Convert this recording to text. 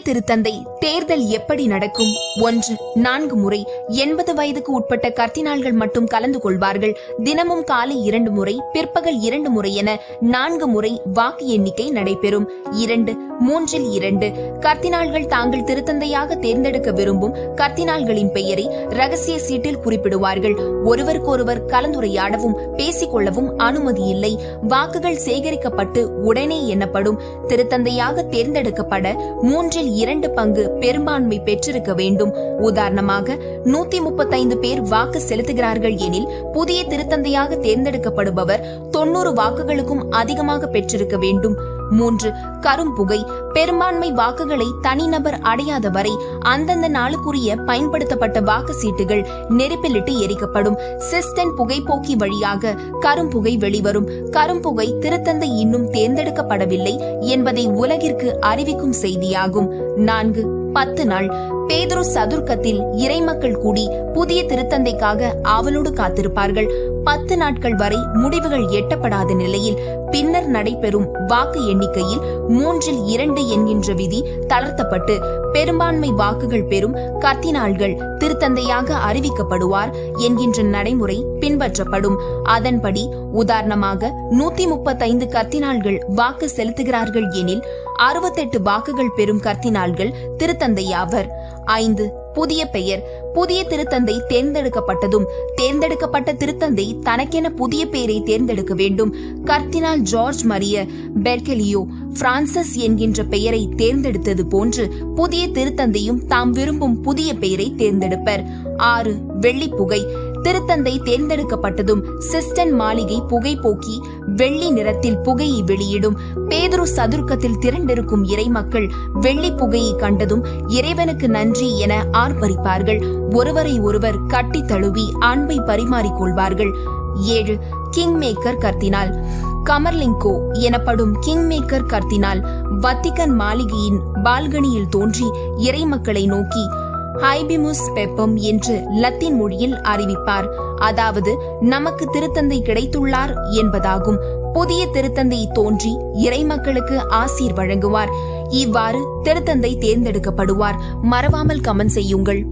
திருத்தந்தை தேர்தல் எப்படி நடக்கும்? 1. 4 முறை 80 வயதுக்கு உட்பட்ட கர்தினால்கள் மட்டும் கலந்து கொள்வார்கள். தினமும் காலை 2 முறை, பிற்பகல் 2 முறை என 4 முறை வாக்கு எண்ணிக்கை நடைபெறும். 2. 3 கர்தினால்கள் தாங்கள் திருத்தந்தையாக தேர்ந்தெடுக்க விரும்பும் கர்தினால்களின் பெயரை ரகசிய சீட்டில் குறிப்பிடுவார்கள். ஒருவருக்கொருவர் கலந்துரையாடவும் பேசிக்கொள்ளவும் அனுமதி இல்லை. வாக்குகள் சேகரிக்கப்பட்டு உடனே எண்ணப்படும். திருத்தந்தையாக தேர்ந்தெடுக்கப்பட 3/2 பங்கு பெரும்பான்மை பெற்றிருக்க வேண்டும். உதாரணமாக 135 பேர் வாக்கு செலுத்துகிறார்கள் எனில் புதிய திருத்தந்தையாக தேர்ந்தெடுக்கப்படுபவர் 90 வாக்குகளுக்கும் அதிகமாக பெற்றிருக்க வேண்டும். 3. கரும்புகை. பெரும்பான்மை வாக்குகளை தனிநபர் அடையாத வரை அந்தந்த நாளுக்குரிய பயன்படுத்தப்பட்ட வாக்கு சீட்டுகள் நெருப்பிலிட்டு எரிக்கப்படும். சிஸ்டன் புகைப்போக்கி வழியாக கரும்புகை வெளிவரும். கரும்புகை திருத்தந்தை இன்னும் தேர்ந்தெடுக்கப்படவில்லை என்பதை உலகிற்கு அறிவிக்கும் செய்தியாகும். 4. 10 நாள். பேதுரு சதுர்க்கத்தில் இறைமக்கள் கூடி புதிய திருத்தந்தைக்காக ஆவலோடு காத்திருப்பார்கள். 10 நாட்கள் வரை முடிவுகள் எட்டப்படாத நிலையில் பின்னர் நடைபெறும் வாக்கு எண்ணிக்கையில் 3/2 என்கின்ற விதி தளர்த்தப்பட்டு பெரும்பான்மை வாக்குகள் பெறும் கர்தினால்கள் திருத்தந்தையாக அறிவிக்கப்படுவார் என்கின்ற நடைமுறை பின்பற்றப்படும். அதன்படி உதாரணமாக 135 கர்தினால்கள் வாக்கு செலுத்துகிறார்கள் எனில் 68 வாக்குகள் பெறும் கர்தினால்கள் திருத்தந்தையாவர். 5. புதிய பெயர். புதிய திருத்தந்தை தேர்ந்தெடுக்கப்பட்டதும் தேர்ந்தெடுக்கப்பட்ட திருத்தந்தை தனக்கென புதிய பெயரை தேர்ந்தெடுக்க வேண்டும். கர்தினால் ஜார்ஜ் மரிய பெர்கெலியோ பிரான்சிஸ் என்கின்ற பெயரை தேர்ந்தெடுத்தது போன்று புதிய திருத்தந்தையும் தாம் விரும்பும் புதிய பெயரை தேர்ந்தெடுப்பர். 6. வெள்ளிப்புகை. திருத்தந்தை தேர்ந்தெடுக்கப்பட்டதும் சிஸ்டன் மாளிகை புகை போக்கி வெள்ளி நிறத்தில் புகையை வெளியிடும். பேதுரு சதுர்க்கத்தில் திரண்டிருக்கும் இறைமக்கள் வெள்ளி புகையை கண்டதும் இறைவனுக்கு நன்றி என ஆர்ப்பரிப்பார்கள். ஒருவரை ஒருவர் கட்டி தழுவி அன்பை பரிமாறிக்கொள்வார்கள். 7. King maker கர்தினால். கமர்லிங்கோ எனப்படும் கிங் மேக்கர் கர்தினால் வத்திகன் மாளிகையின் பால்கனியில் தோன்றி இறைமக்களை நோக்கி ஹைபிமுஸ் பெப்பம் என்று லத்தீன் மொழியில் அறிவிப்பார். அதாவது நமக்கு திருத்தந்தை கிடைத்துள்ளார் என்பதாகும். புதிய திருத்தந்தை தோன்றி இறைமக்களுக்கு ஆசீர் வழங்குவார். இவ்வாறு திருத்தந்தை தேர்ந்தெடுக்கப்படுவார். மறவாமல் கமெண்ட் செய்யுங்கள்.